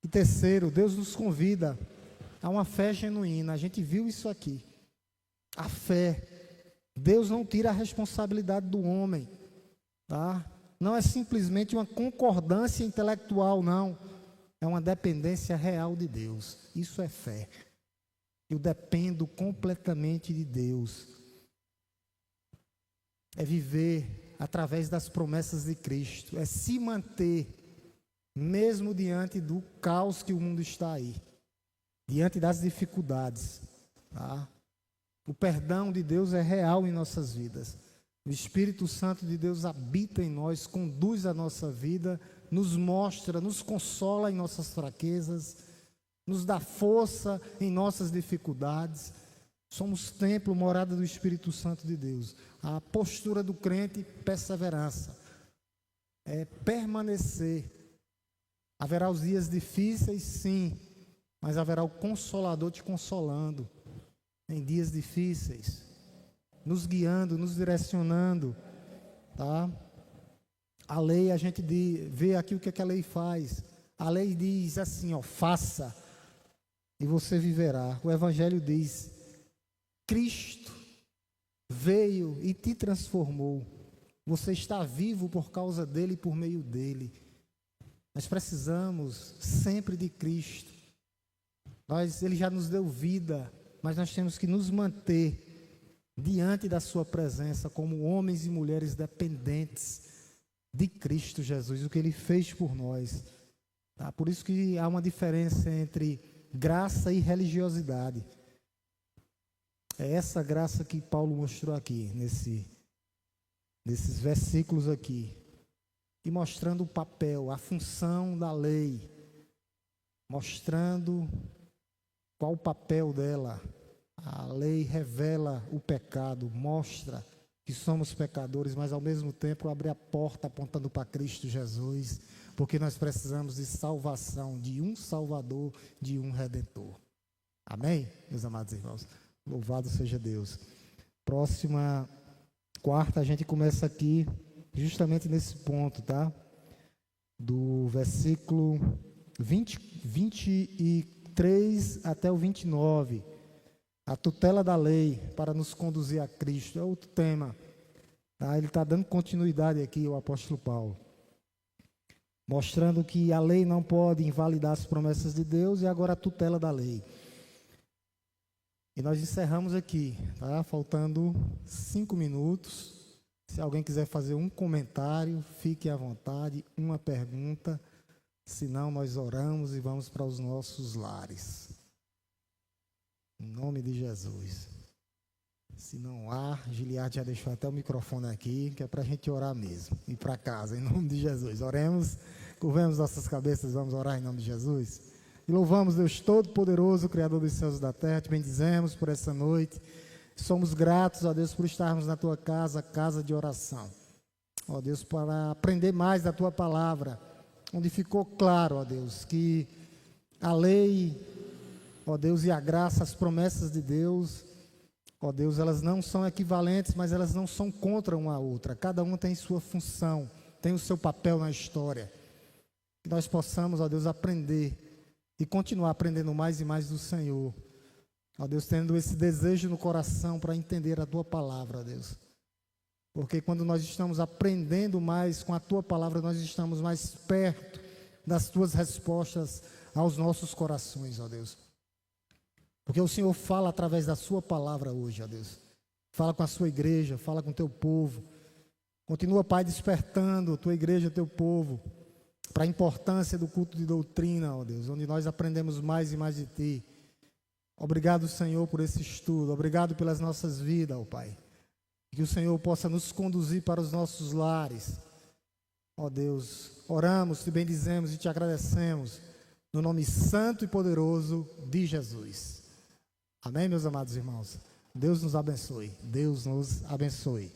E terceiro, Deus nos convida a uma fé genuína. A gente viu isso aqui. A fé. Deus não tira a responsabilidade do homem, tá? Não é simplesmente uma concordância intelectual, não. É uma dependência real de Deus. Isso é fé. Eu dependo completamente de Deus. É viver através das promessas de Cristo. É se manter, mesmo diante do caos que o mundo está aí. Diante das dificuldades, tá? O perdão de Deus é real em nossas vidas. O Espírito Santo de Deus habita em nós, conduz a nossa vida, nos mostra, nos consola em nossas fraquezas, nos dá força em nossas dificuldades. Somos templo, morada do Espírito Santo de Deus. A postura do crente, perseverança. É permanecer. Haverá os dias difíceis, sim, mas haverá o Consolador te consolando em dias difíceis, nos guiando, nos direcionando, tá? A lei, a gente vê aqui o que a lei faz. A lei diz assim, ó, faça e você viverá. O Evangelho diz, Cristo veio e te transformou. Você está vivo por causa dele e por meio dele. Nós precisamos sempre de Cristo. Ele já nos deu vida, mas nós temos que nos manter diante da sua presença como homens e mulheres dependentes de Cristo Jesus, o que Ele fez por nós. Tá? Por isso que há uma diferença entre graça e religiosidade. É essa graça que Paulo mostrou aqui, nesses versículos aqui. E mostrando o papel, a função da lei. Mostrando qual o papel dela. A lei revela o pecado, mostra que somos pecadores, mas ao mesmo tempo abre a porta apontando para Cristo Jesus, porque nós precisamos de salvação, de um Salvador, de um Redentor. Amém, meus amados irmãos? Louvado seja Deus. Próxima quarta, a gente começa aqui, justamente nesse ponto, tá? Do versículo 23 até o 29. A tutela da lei para nos conduzir a Cristo. É outro tema. Tá? Ele está dando continuidade aqui, o apóstolo Paulo. Mostrando que a lei não pode invalidar as promessas de Deus e agora a tutela da lei. E nós encerramos aqui, tá? Faltando 5 minutos. Se alguém quiser fazer um comentário, fique à vontade, uma pergunta. Se não, nós oramos e vamos para os nossos lares. Em nome de Jesus. Se não há, Giliard já deixou até o microfone aqui, que é para a gente orar mesmo. Ir para casa, em nome de Jesus. Oremos, curvemos nossas cabeças, vamos orar em nome de Jesus. E louvamos Deus Todo-Poderoso, Criador dos céus e da terra, te bendizemos por essa noite. Somos gratos, ó Deus, por estarmos na tua casa, casa de oração. Ó Deus, para aprender mais da tua palavra, onde ficou claro, ó Deus, que a lei, ó Deus, e a graça, as promessas de Deus, ó Deus, elas não são equivalentes, mas elas não são contra uma a outra. Cada uma tem sua função, tem o seu papel na história. Que nós possamos, ó Deus, aprender e continuar aprendendo mais e mais do Senhor. Ó Deus, tendo esse desejo no coração para entender a tua palavra, ó Deus. Porque quando nós estamos aprendendo mais com a tua palavra, nós estamos mais perto das tuas respostas aos nossos corações, ó Deus. Porque o Senhor fala através da sua palavra hoje, ó Deus. Fala com a sua igreja, fala com o teu povo. Continua, Pai, despertando a tua igreja, o teu povo, para a importância do culto de doutrina, ó Deus, onde nós aprendemos mais e mais de Ti. Obrigado, Senhor, por esse estudo. Obrigado pelas nossas vidas, ó Pai. Que o Senhor possa nos conduzir para os nossos lares. Ó Deus, oramos, te bendizemos e te agradecemos, no nome santo e poderoso de Jesus. Amém, meus amados irmãos? Deus nos abençoe. Deus nos abençoe.